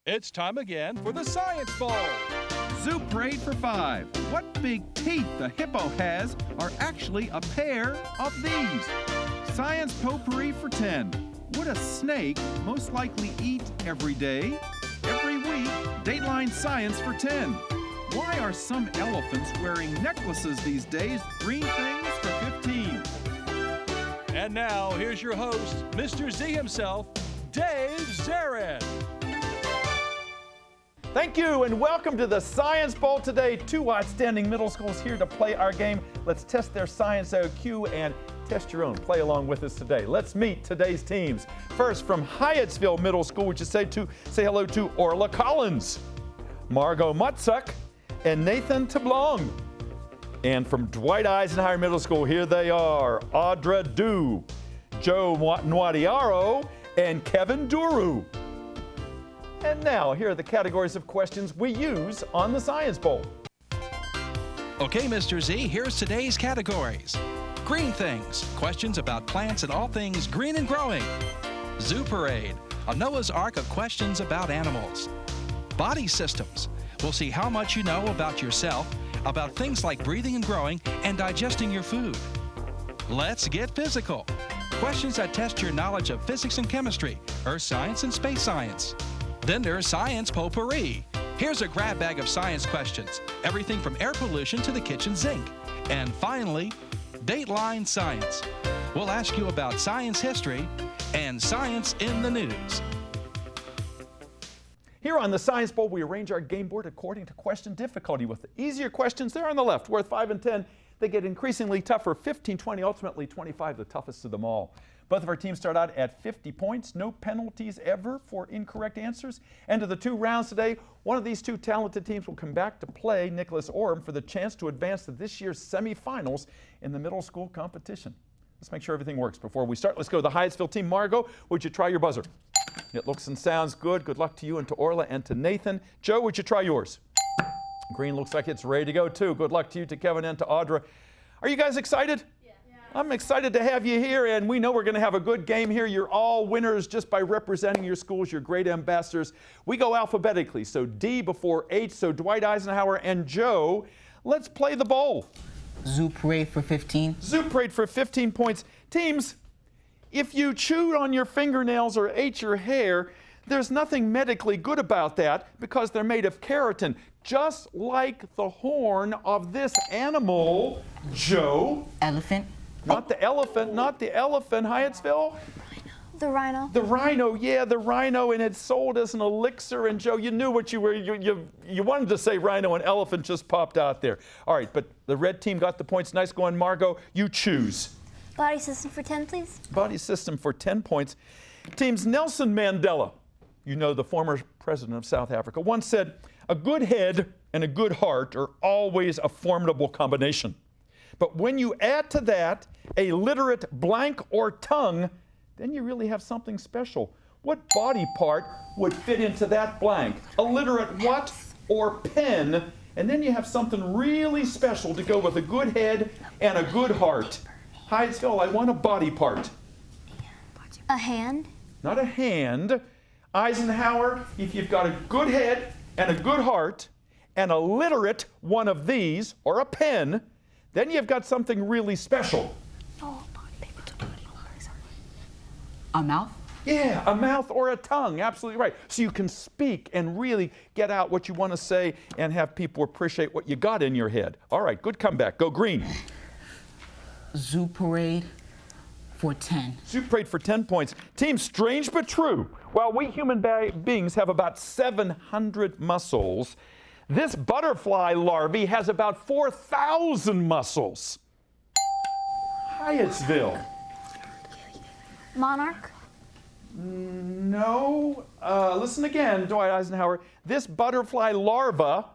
It's time again for the Science Bowl. Zoo Parade for 5. What big teeth the hippo has are actually a pair of these. Science Potpourri for 10. Would a snake most likely eat every day? Every week, Dateline Science for 10. Why are some elephants wearing necklaces these days? Green things for 15. And now, here's your host, Mr. Z himself, Dave Zarin. Thank you, and welcome to the Science Bowl today. 2 outstanding middle schools here to play our game. Let's test their science IQ and test your own. Play along with us today. Let's meet today's teams. First, from Hyattsville Middle School, would you say hello to Orla Collins, Margot Mutzuk, and Nathan Tablong. And from Dwight Eisenhower Middle School, here they are, Audra Du, Joe Nwadiaro, and Kevin Duru. And now, here are the categories of questions we use on the Science Bowl. Okay, Mr. Z, here's today's categories. Green Things, questions about plants and all things green and growing. Zoo Parade, a Noah's Ark of questions about animals. Body Systems, we'll see how much you know about yourself, about things like breathing and growing and digesting your food. Let's Get Physical, questions that test your knowledge of physics and chemistry, earth science and space science. Then there's Science Potpourri. Here's a grab bag of science questions, everything from air pollution to the kitchen sink. And finally, Dateline Science. We'll ask you about science history and science in the news. Here on the Science Bowl, we arrange our game board according to question difficulty. With the easier questions there on the left, worth 5 and 10, they get increasingly tougher, 15, 20, ultimately 25, the toughest of them all. Both of our teams start out at 50 points, no penalties ever for incorrect answers. And to the 2 rounds today, one of these 2 talented teams will come back to play Nicholas Orem for the chance to advance to this year's semifinals in the middle school competition. Let's make sure everything works. Before we start, let's go to the Hyattsville team. Margot, would you try your buzzer? It looks and sounds good. Good luck to you and to Orla and to Nathan. Joe, would you try yours? Green looks like it's ready to go too. Good luck to you, to Kevin, and to Audra. Are you guys excited? I'm excited to have you here, and we know we're going to have a good game here. You're all winners just by representing your schools. You're great ambassadors. We go alphabetically, so D before H, so Dwight Eisenhower and Joe. Let's play the bowl. Zoo Parade for 15. Zoo Parade for 15 points. Teams, if you chewed on your fingernails or ate your hair, there's nothing medically good about that because they're made of keratin, just like the horn of this animal. Joe? Elephant. Not the elephant, Hyattsville. The rhino. The rhino, yeah, the rhino, and it's sold as an elixir. And Joe, you knew what you were, you wanted to say rhino, and elephant just popped out there. All right, but the red team got the points. Nice going, Margot. You choose. Body system for 10, please. Body system for 10 points. Teams Nelson Mandela, you know, the former president of South Africa, once said, "A good head and a good heart are always a formidable combination. But when you add to that a literate blank or tongue, then you really have something special. What body part would fit into that blank? A literate what or pen? And then you have something really special to go with a good head and a good heart." Hyattsville, I want a body part. A hand. Not a hand. Eisenhower, if you've got a good head and a good heart and a literate one of these or a pen, then you've got something really special. A mouth? Yeah, a mouth or a tongue, absolutely right. So you can speak and really get out what you want to say and have people appreciate what you got in your head. All right, good comeback. Go Green. Zoo Parade for 10. Zoo Parade for 10 points. Team Strange but True. While we human beings have about 700 muscles, this butterfly larvae has about 4,000 muscles. Hyattsville. Monarch. No. Listen again, Dwight Eisenhower. This butterfly larva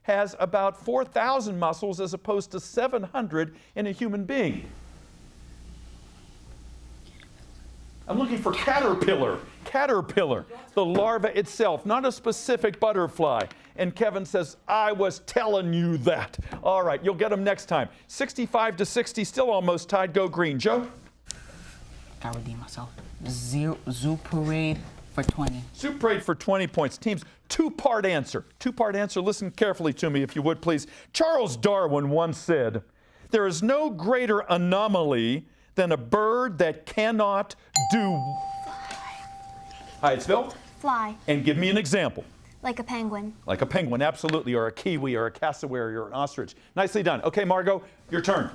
has about 4,000 muscles as opposed to 700 in a human being. I'm looking for caterpillar. Caterpillar, the larva itself, not a specific butterfly. And Kevin says, I was telling you that. All right, you'll get them next time. 65 to 60, still almost tied. Go Green. Joe? Gotta redeem myself. Zoo Parade for 20. Soup Parade for 20 points. Teams, two-part answer. Two-part answer. Listen carefully to me, if you would, please. Charles Darwin once said, "There is no greater anomaly than a bird that cannot do." Hyattsville? Fly. And give me an example. Like a penguin. Like a penguin, absolutely, or a kiwi, or a cassowary, or an ostrich. Nicely done. Okay, Margot, your turn.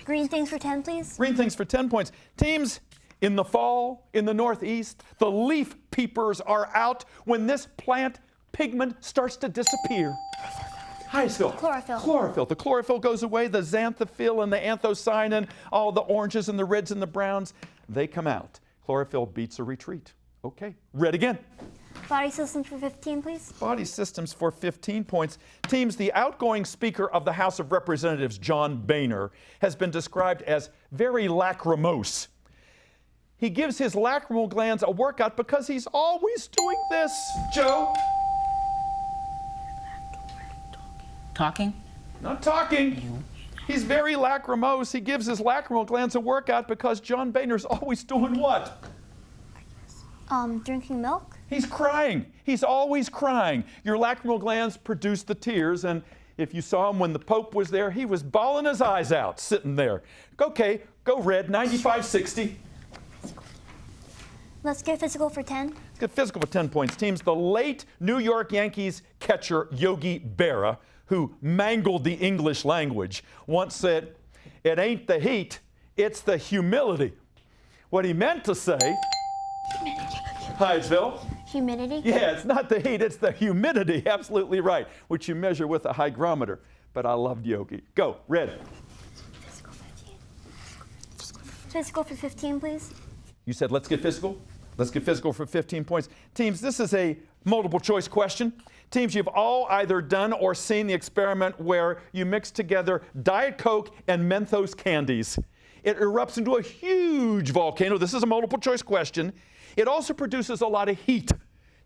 Green things for 10, please. Green things for 10 points. Teams, in the fall, in the Northeast, the leaf peepers are out when this plant pigment starts to disappear. Hyattsville. Chlorophyll. Chlorophyll. The chlorophyll goes away, the xanthophyll and the anthocyanin, all the oranges and the reds and the browns, they come out. Chlorophyll beats a retreat. Okay, red again. Body systems for 15, please. Body systems for 15 points. Teams, the outgoing Speaker of the House of Representatives, John Boehner, has been described as very lachrymose. He gives his lacrimal glands a workout because he's always doing this. Joe? Talking? Not talking. He's very lachrymose. He gives his lacrimal glands a workout because John Boehner's always doing what? Drinking milk. He's crying. He's always crying. Your lacrimal glands produce the tears, and if you saw him when the Pope was there, he was bawling his eyes out, sitting there. Okay, go red, 95-60. Let's get physical for 10. Let's get physical for 10 points. Teams, the late New York Yankees catcher Yogi Berra, who mangled the English language, once said, "It ain't the heat, it's the humility." What he meant to say, Hyattsville? Humidity. Yeah, it's not the heat, it's the humidity. Absolutely right, which you measure with a hygrometer. But I loved Yogi. Go, red. Physical for 15, please. You said let's get physical? Let's get physical for 15 points. Teams, this is a multiple choice question. Teams, you've all either done or seen the experiment where you mix together Diet Coke and Mentos candies. It erupts into a huge volcano. This is a multiple choice question. It also produces a lot of heat.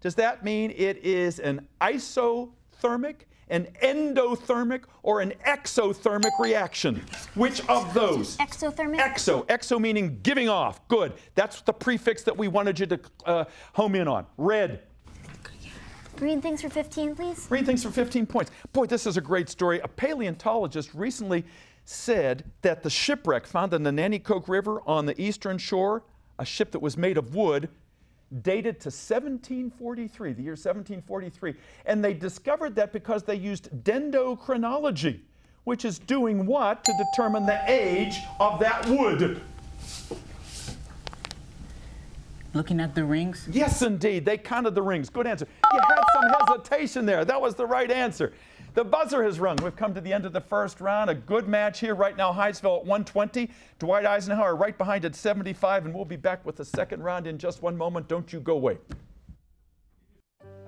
Does that mean it is an isothermic, an endothermic, or an exothermic reaction? Which of those? Exothermic. Exo meaning giving off. Good. That's the prefix that we wanted you to home in on. Red. Green things for 15, please. Green things for 15 points. Boy, this is a great story. A paleontologist recently said that the shipwreck found in the Nanticoke River on the eastern shore, a ship that was made of wood, dated to 1743, the year 1743. And they discovered that because they used dendrochronology, which is doing what to determine the age of that wood? Looking at the rings? Yes, indeed. They counted the rings. Good answer. You had some hesitation there. That was the right answer. The buzzer has rung. We've come to the end of the first round. A good match here right now. Hyattsville at 120. Dwight Eisenhower right behind at 75. And we'll be back with the second round in just one moment. Don't you go away.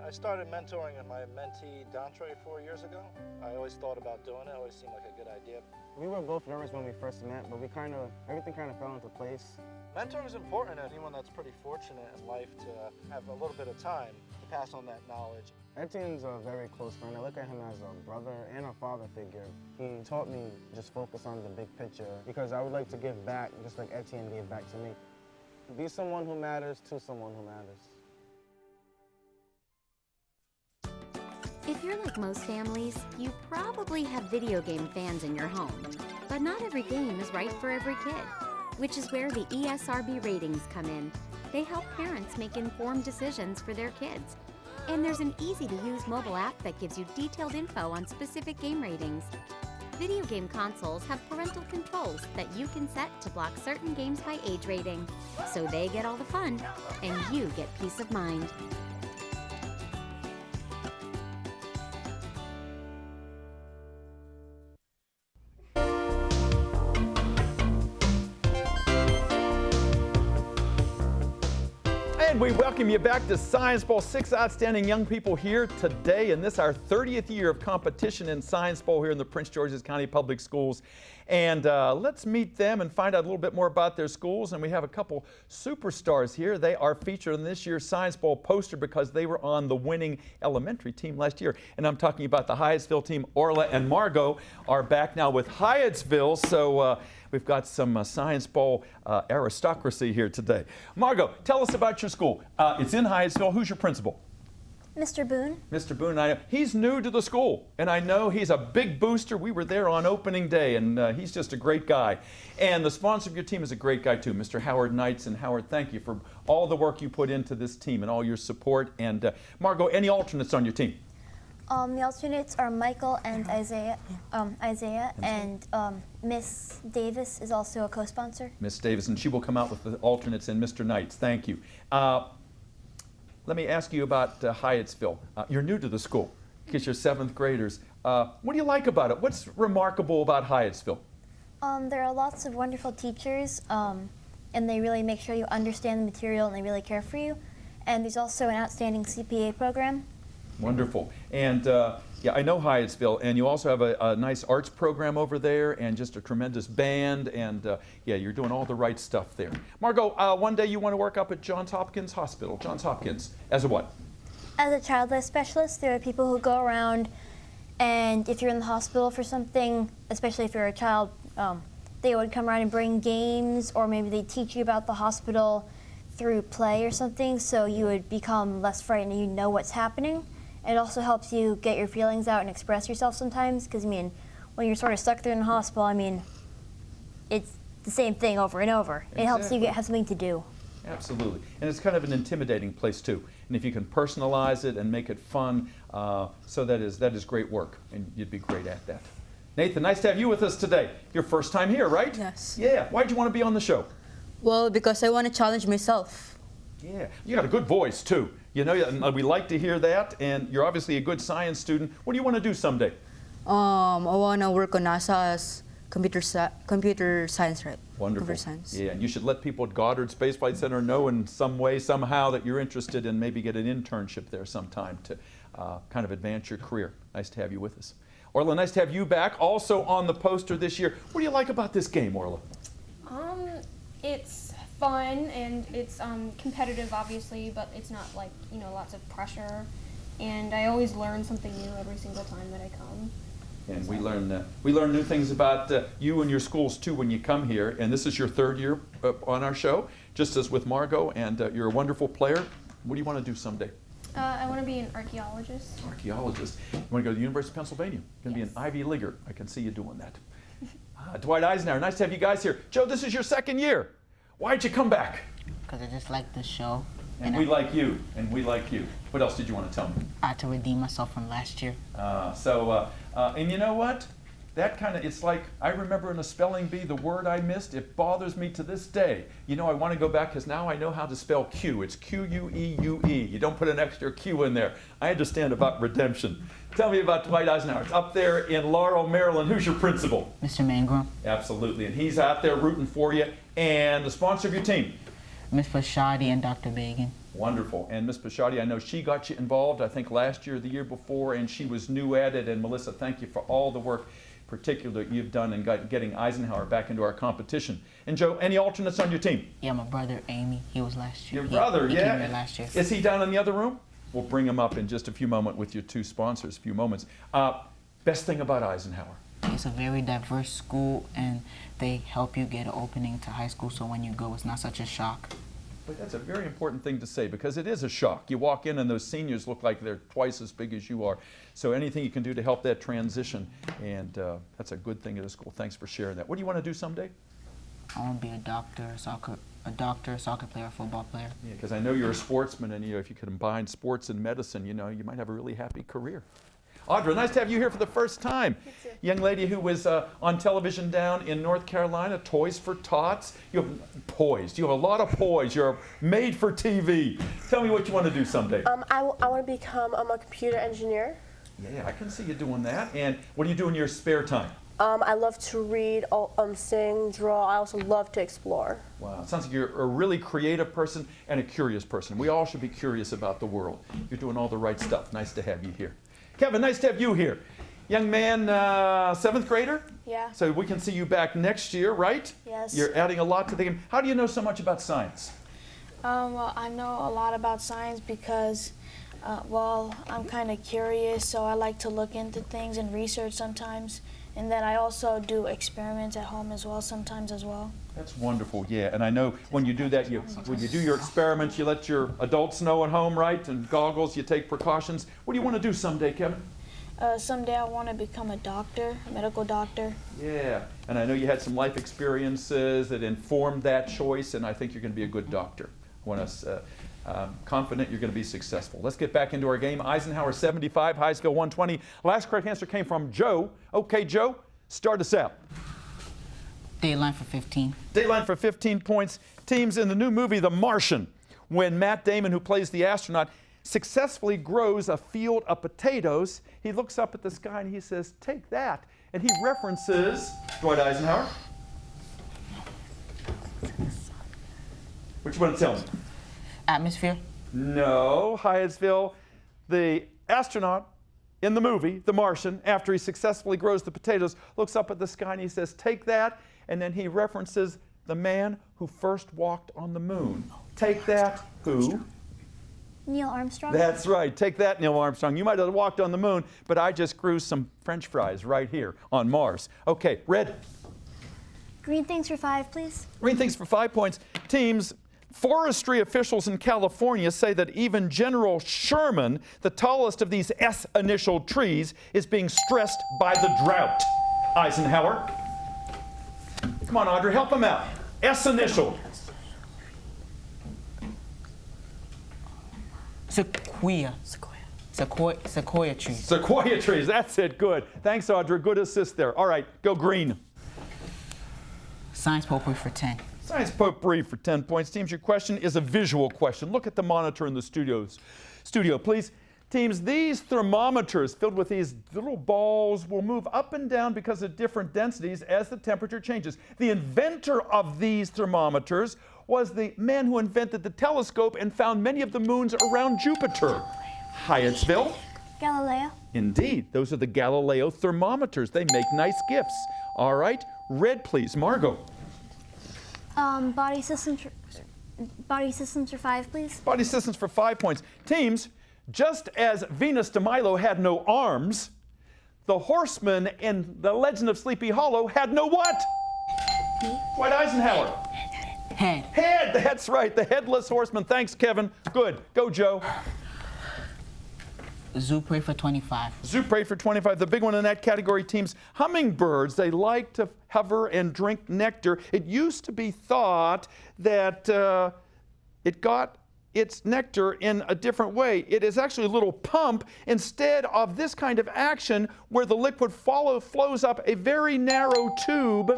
I started mentoring my mentee, Dantre, 4 years ago. I always thought about doing it. It always seemed like a good idea. We were both nervous when we first met, but everything kind of fell into place. Mentoring is important to anyone that's pretty fortunate in life to have a little bit of time to pass on that knowledge. Etienne's a very close friend. I look at him as a brother and a father figure. He taught me just focus on the big picture because I would like to give back just like Etienne gave back to me. Be someone who matters to someone who matters. If you're like most families, you probably have video game fans in your home. But not every game is right for every kid, which is where the ESRB ratings come in. They help parents make informed decisions for their kids. And there's an easy-to-use mobile app that gives you detailed info on specific game ratings. Video game consoles have parental controls that you can set to block certain games by age rating, so they get all the fun, and you get peace of mind. And we welcome you back to Science Bowl. 6 outstanding young people here today in this, our 30th year of competition in Science Bowl here in the Prince George's County Public Schools. And let's meet them and find out a little bit more about their schools. And we have a couple superstars here. They are featured in this year's Science Bowl poster because they were on the winning elementary team last year. And I'm talking about the Hyattsville team. Orla and Margot are back now with Hyattsville. So We've got some Science Bowl aristocracy here today. Margot, tell us about your school. It's in Hyattsville. Who's your principal? Mr. Boone. Mr. Boone, he's new to the school, and I know he's a big booster. We were there on opening day, and he's just a great guy. And the sponsor of your team is a great guy, too, Mr. Howard Knights. And Howard, thank you for all the work you put into this team and all your support. And Margot, any alternates on your team? The alternates are Michael and Isaiah, and Miss Davis is also a co-sponsor. Miss Davis, and she will come out with the alternates and Mr. Knights. Thank you. Let me ask you about Hyattsville. You're new to the school because you're 7th graders. What do you like about it? What's remarkable about Hyattsville? There are lots of wonderful teachers, and they really make sure you understand the material and they really care for you. And there's also an outstanding CPA program. Wonderful. And yeah, I know Hyattsville, and you also have a nice arts program over there and just a tremendous band, and yeah, you're doing all the right stuff there. Margot, one day you want to work up at Johns Hopkins Hospital. Johns Hopkins, as a what? As a child life specialist, there are people who go around, and if you're in the hospital for something, especially if you're a child, they would come around and bring games, or maybe they teach you about the hospital through play or something, so you would become less frightened and you know what's happening. It also helps you get your feelings out and express yourself sometimes, because, I mean, when you're sort of stuck there in the hospital, I mean, it's the same thing over and over. Exactly. It helps you have something to do. Absolutely. And it's kind of an intimidating place, too. And if you can personalize it and make it fun, so that is great work, and you'd be great at that. Nathan, nice to have you with us today. Your first time here, right? Yes. Yeah. Why'd you want to be on the show? Well, because I want to challenge myself. Yeah. You got a good voice, too. You know, we like to hear that, and you're obviously a good science student. What do you want to do someday? I want to work on NASA's computer science, right? Wonderful. Computer science. Yeah, and you should let people at Goddard Space Flight Center know in some way, somehow, that you're interested and maybe get an internship there sometime to kind of advance your career. Nice to have you with us. Orla, nice to have you back. Also on the poster this year. What do you like about this game, Orla? It's fun and it's competitive, obviously, but it's not like, you know, lots of pressure. And I always learn something new every single time that I come. And so we learn new things about you and your schools too when you come here. And this is your 3rd year on our show, just as with Margot. And you're a wonderful player. What do you want to do someday? I want to be an archaeologist. Archaeologist. You want to go to the University of Pennsylvania? You're going to be an Ivy Leaguer. I can see you doing that. Dwight Eisenhower, nice to have you guys here. Joe, this is your 2nd year. Why'd you come back? Because I just like the show. And we like you, and we like you. What else did you want to tell me? I had to redeem myself from last year. And you know what? That kind of, it's like, I remember in a spelling bee, the word I missed, it bothers me to this day. You know, I want to go back because now I know how to spell Q. It's Q-U-E-U-E. You don't put an extra Q in there. I understand about redemption. Tell me about Dwight Eisenhower. It's up there in Laurel, Maryland. Who's your principal? Mr. Mangrum. Absolutely, and he's out there rooting for you. And the sponsor of your team? Ms. Fashadi and Dr. Bagan. Wonderful. And Ms. Pashadi, I know she got you involved, I think last year or the year before, and she was new at it. And Melissa, thank you for all the work, particularly you've done in getting Eisenhower back into our competition. And Joe, any alternates on your team? Yeah, my brother, Amy, he was last year. Your brother, he yeah? came here last year. Is he down in the other room? We'll bring him up in just a few moments with your 2 sponsors, Best thing about Eisenhower? It's a very diverse school, and they help you get an opening to high school, so when you go, it's not such a shock. But that's a very important thing to say, because it is a shock. You walk in and those seniors look like they're twice as big as you are. So anything you can do to help that transition, and that's a good thing at a school. Thanks for sharing that. What do you want to do someday? I want to be a doctor, soccer player, football player. Yeah, because I know you're a sportsman, and if you could combine sports and medicine, you might have a really happy career. Audra, nice to have you here for the first time. Young lady who was on television down in North Carolina, Toys for Tots. You have poise. You have a lot of poise. You're made for TV. Tell me what you want to do someday. I want to become a computer engineer. Yeah, I can see you doing that. And what do you do in your spare time? I love to read, sing, draw. I also love to explore. Wow, it sounds like you're a really creative person and a curious person. We all should be curious about the world. You're doing all the right stuff. Nice to have you here. Kevin, nice to have you here. Young man, 7th grader? Yeah. So we can see you back next year, right? Yes. You're adding a lot to the game. How do you know so much about science? Well, I know a lot about science because, I'm kind of curious, so I like to look into things and research sometimes. and then I also do experiments at home as well, sometimes as well. That's wonderful, yeah. And I know when you do that, when you do your experiments, you let your adults know at home, right? And goggles, you take precautions. What do you want to do someday, Kevin? Someday I want to become a doctor, a medical doctor. Yeah, and I know you had some life experiences that informed that choice, and I think you're going to be a good doctor. I want us confident you're going to be successful. Let's get back into our game. Eisenhower 75, Hyattsville 120. Last correct answer came from Joe. Okay, Joe, start us out. Dateline for 15. Dateline for 15 points. Teams in the new movie, The Martian, when Matt Damon, who plays the astronaut, successfully grows a field of potatoes, he looks up at the sky and he says, "Take that." And he references Dwight Eisenhower. What you want to tell me? Atmosphere? No, Hyattsville. The astronaut in the movie, The Martian, after he successfully grows the potatoes, looks up at the sky and he says, "Take that." And then he references the man who first walked on the moon. Take that, who? Neil Armstrong? That's right. Take that, Neil Armstrong. You might have walked on the moon, but I just grew some French fries right here on Mars. Okay, Red. Green things for 5, please. Green things for 5 points. Teams, forestry officials in California say that even General Sherman, the tallest of these S-initial trees, is being stressed by the drought. Eisenhower. Come on, Audrey, help him out. S-initial. Sequoia trees. Sequoia trees, that's it, good. Thanks, Audrey, good assist there. All right, go green. Science potpourri for 10. Science potpourri for 10 points. Teams, your question is a visual question. Look at the monitor in the studio, please. Teams, these thermometers filled with these little balls will move up and down because of different densities as the temperature changes. The inventor of these thermometers was the man who invented the telescope and found many of the moons around Jupiter. Hyattsville? Galileo? Indeed, those are the Galileo thermometers. They make nice gifts. All right, Red, please. Margot. Body systems for 5, please. Body systems for 5 points. Teams, just as Venus de Milo had no arms, the horseman in The Legend of Sleepy Hollow had no what? Dwight Eisenhower. Head. Head, that's right, the headless horseman. Thanks, Kevin. Good. Go, Joe. Zoo prey for 25. Zoo prey for 25. The big one in that category, teams, hummingbirds. They like to hover and drink nectar. It used to be thought that it got its nectar in a different way. It is actually a little pump instead of this kind of action where the liquid flows up a very narrow tube.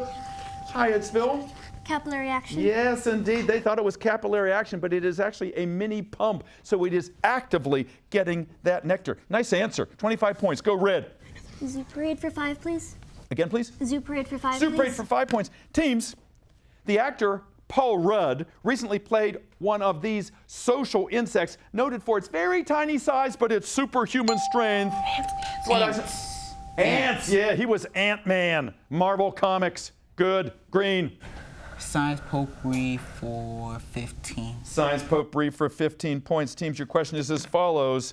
Hyattsville. Capillary action? Yes, indeed. They thought it was capillary action, but it is actually a mini pump, so it is actively getting that nectar. Nice answer. 25 points. Go, Red. Zoo parade for 5, please. Again, please. Zoo parade for 5, Zoo please. parade for 5 points. Teams, the actor Paul Rudd recently played one of these social insects, noted for its very tiny size, but its superhuman strength. Ants. Ants, yeah, he was Ant-Man. Marvel Comics. Good. Green. Science potpourri for 15. Science potpourri for 15 points. Teams, your question is as follows.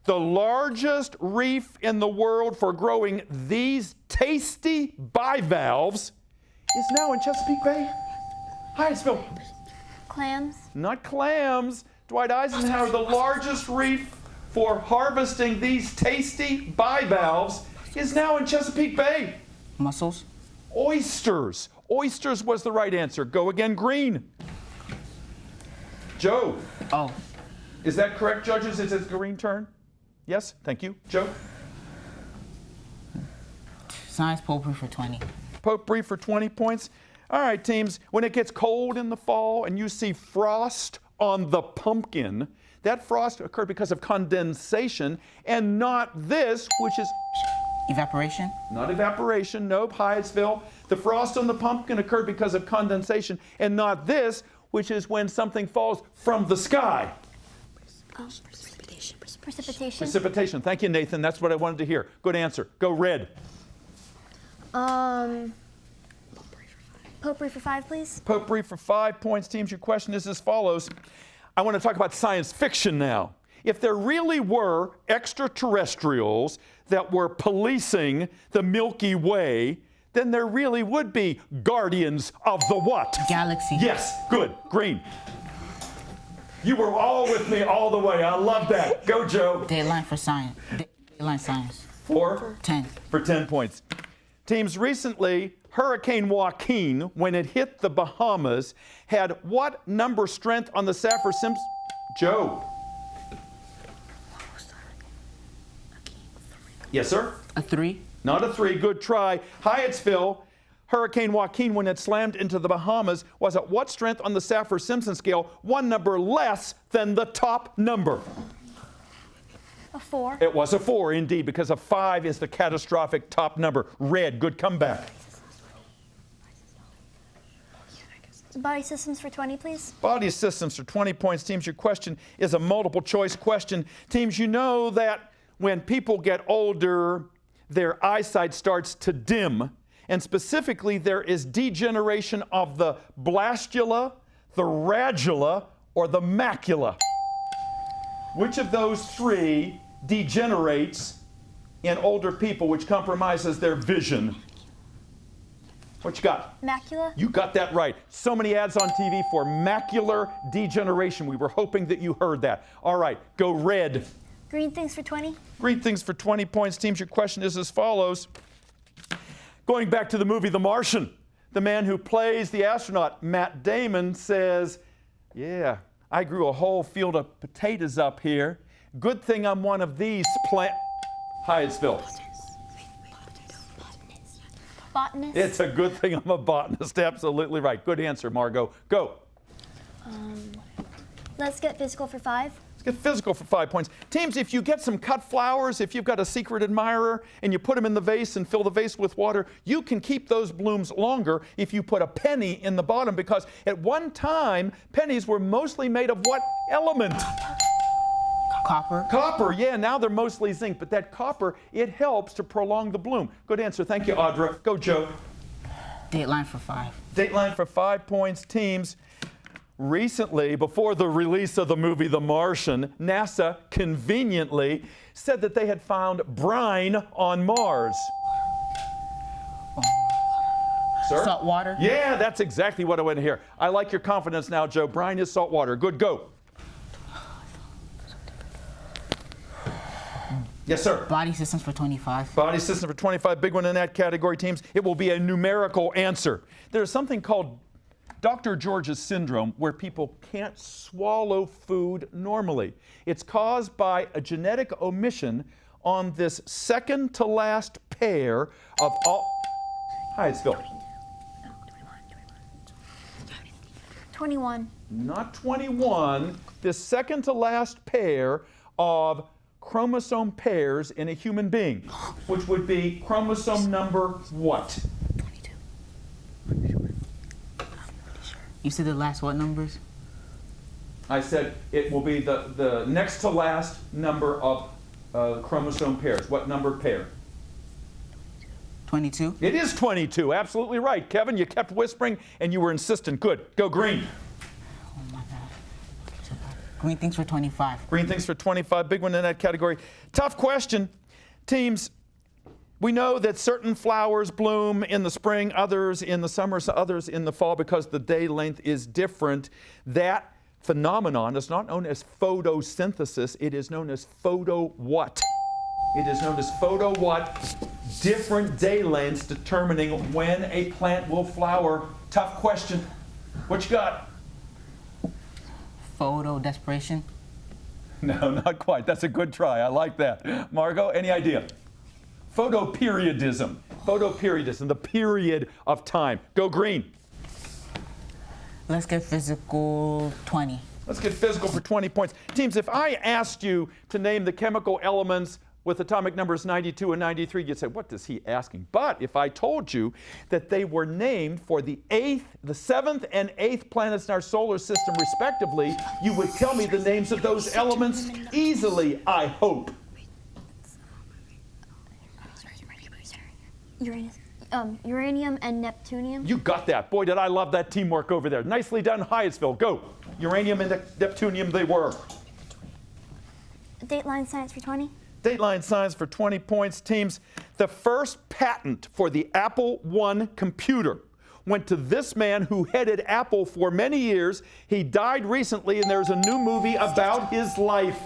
The largest reef in the world for growing these tasty bivalves is now in Chesapeake Bay. Hyattsville. Clams? Not clams. Dwight Eisenhower, the largest reef for harvesting these tasty bivalves is now in Chesapeake Bay. Mussels? Oysters. Oysters was the right answer. Go again, Green. Joe. Oh. Is that correct, judges? Is it green turn? Yes, thank you. Joe? Science potpourri for 20. Potpourri for 20 points. All right, teams, when it gets cold in the fall and you see frost on the pumpkin, that frost occurred because of condensation and not this, which is... Evaporation? Not evaporation, nope, Hyattsville. The frost on the pumpkin occurred because of condensation and not this, which is when something falls from the sky. Precipitation. Precipitation. Thank you, Nathan. That's what I wanted to hear. Good answer. Go, Red. Potpourri for 5, please. Potpourri for 5 points. Teams, your question is as follows. I want to talk about science fiction now. if there really were extraterrestrials that were policing the Milky Way, then there really would be guardians of the what? Galaxy. Yes, good. Green. You were all with me all the way. I love that. Go, Joe. Dateline for science. Dateline science. For 10. For 10 points. Teams, recently, Hurricane Joaquin, when it hit the Bahamas, had what number strength on the Saffir-Simpson? Joe. Yes, sir? A 3. Not a 3. Good try. Hyattsville, Hurricane Joaquin, when it slammed into the Bahamas, was at what strength on the Saffir-Simpson scale? One number less than the top number. A 4. It was a 4, indeed, because a 5 is the catastrophic top number. Red, good comeback. Body systems for 20, please. Body systems for 20 points. Teams, your question is a multiple choice question. Teams, you know that when people get older, their eyesight starts to dim. And specifically, there is degeneration of the blastula, the radula, or the macula. Which of those 3 degenerates in older people, which compromises their vision? What you got? Macula. You got that right. So many ads on TV for macular degeneration. We were hoping that you heard that. All right, go red. Green things for 20. Green things for 20 points. Teams, your question is as follows. Going back to the movie The Martian, the man who plays the astronaut, Matt Damon, says, yeah, I grew a whole field of potatoes up here. Good thing I'm one of these Hyattsville. Botanist. It's a good thing I'm a botanist. Absolutely right. Good answer, Margot. Go. Let's get physical for 5. Let's get physical for 5 points. Teams, if you get some cut flowers, if you've got a secret admirer and you put them in the vase and fill the vase with water, you can keep those blooms longer if you put a penny in the bottom, because at one time, pennies were mostly made of what element? Copper. Copper, yeah, now they're mostly zinc, but that copper, it helps to prolong the bloom. Good answer. Thank you, Audra. Go, Joe. Dateline for 5. Dateline for 5 points. Teams, recently, before the release of the movie The Martian, NASA conveniently said that they had found brine on Mars. Sir? Salt water. Yeah, that's exactly what I want to hear. I like your confidence now, Joe. Brine is salt water. Good, go. Yes, sir. Body systems for 25. Body system for 25, big one in that category, teams. It will be a numerical answer. There's something called Dr. George's syndrome, where people can't swallow food normally. It's caused by a genetic omission on this second to last pair of all. Hyattsville. 21. Not 21. This second to last pair of chromosome pairs in a human being, which would be chromosome number what? 22. You said the last what numbers? I said it will be the next to last number of chromosome pairs. What number pair? 22. It is 22. Absolutely right. Kevin, you kept whispering and you were insistent. Good. Go green. Oh my God. Green things for 25. Green things for 25. Big one in that category. Tough question. Teams, we know that certain flowers bloom in the spring, others in the summer, others in the fall because the day length is different. That phenomenon is not known as photosynthesis. It is known as photo what? It is known as photo what? Different day lengths determining when a plant will flower. Tough question. What you got? Photo desperation. No, not quite. That's a good try. I like that. Margot, any idea? Photoperiodism. Photoperiodism, the period of time. Go green. Let's get physical 20. Let's get physical for 20 points. Teams, if I asked you to name the chemical elements with atomic numbers 92 and 93, you'd say, what is he asking? But if I told you that they were named for the 7th and 8th planets in our solar system respectively, you would tell me the names of those elements easily, I hope. Uranium and Neptunium. You got that. Boy, did I love that teamwork over there. Nicely done, Hyattsville. Go. Uranium and Neptunium they were. Dateline Science for 20. Dateline Science for 20 points. Teams, the first patent for the Apple I computer went to this man who headed Apple for many years. He died recently, and there's a new movie about his life.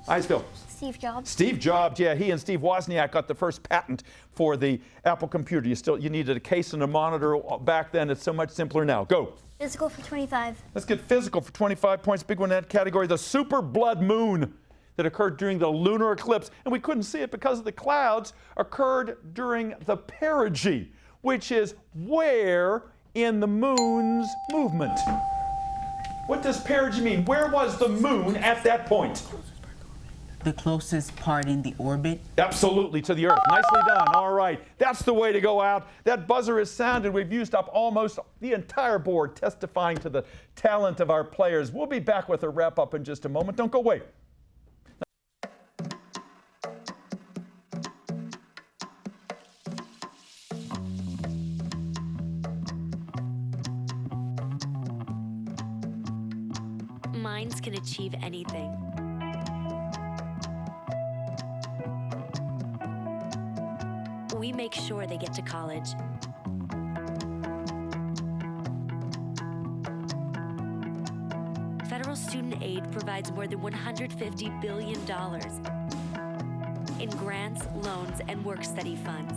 Hyattsville. Steve Jobs. Steve Jobs, yeah, he and Steve Wozniak got the first patent for the Apple computer. You needed a case and a monitor back then. It's so much simpler now. Go. Physical for 25. Let's get physical for 25 points. Big one in that category. The super blood moon that occurred during the lunar eclipse, and we couldn't see it because of the clouds, occurred during the perigee, which is where in the moon's movement. What does perigee mean? Where was the moon at that point? The closest part in the orbit. Absolutely, to the Earth. Nicely done. All right. That's the way to go out. That buzzer is sounded. We've used up almost the entire board, testifying to the talent of our players. We'll be back with a wrap-up in just a moment. Don't go away. Minds can achieve anything. We make sure they get to college. Federal student aid provides more than $150 billion in grants, loans, and work-study funds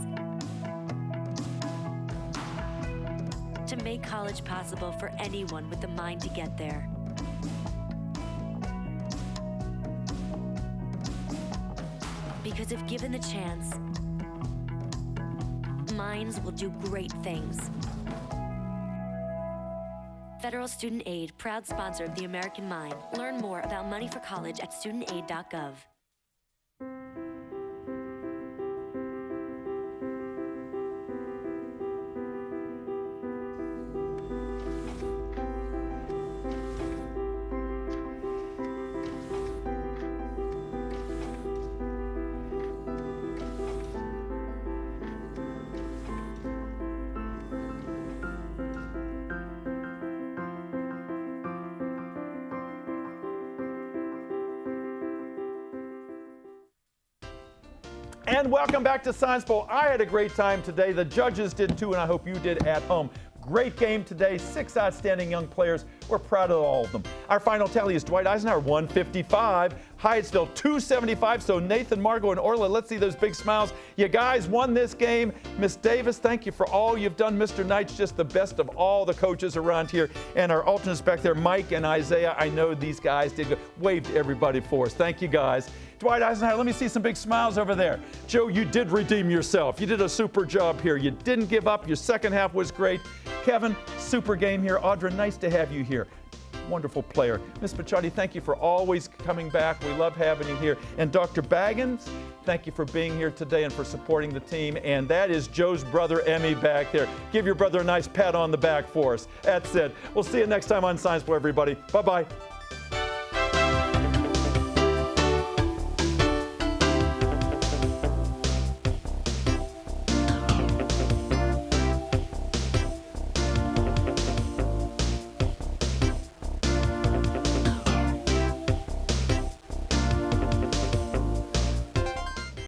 to make college possible for anyone with the mind to get there. Because if given the chance, minds will do great things. Federal Student Aid, proud sponsor of the American Mind. Learn more about money for college at studentaid.gov. And welcome back to Science Bowl. I had a great time today. The judges did too, and I hope you did at home. Great game today. 6 outstanding young players. We're proud of all of them. Our final tally is Dwight Eisenhower, 155. Hyattsville, 275. So Nathan, Margot, and Orla, let's see those big smiles. You guys won this game. Miss Davis, thank you for all you've done. Mr. Knight's just the best of all the coaches around here. And our alternates back there, Mike and Isaiah, I know these guys did good. Waved to everybody for us. Thank you, guys. Dwight Eisenhower, let me see some big smiles over there. Joe, you did redeem yourself. You did a super job here. You didn't give up. Your second half was great. Kevin, super game here. Audra, nice to have you here. Wonderful player. Miss Picciotti, thank you for always coming back. We love having you here. And Dr. Baggins, thank you for being here today and for supporting the team. And that is Joe's brother, Emmy, back there. Give your brother a nice pat on the back for us. That's it. We'll see you next time on Science Bowl, everybody. Bye-bye.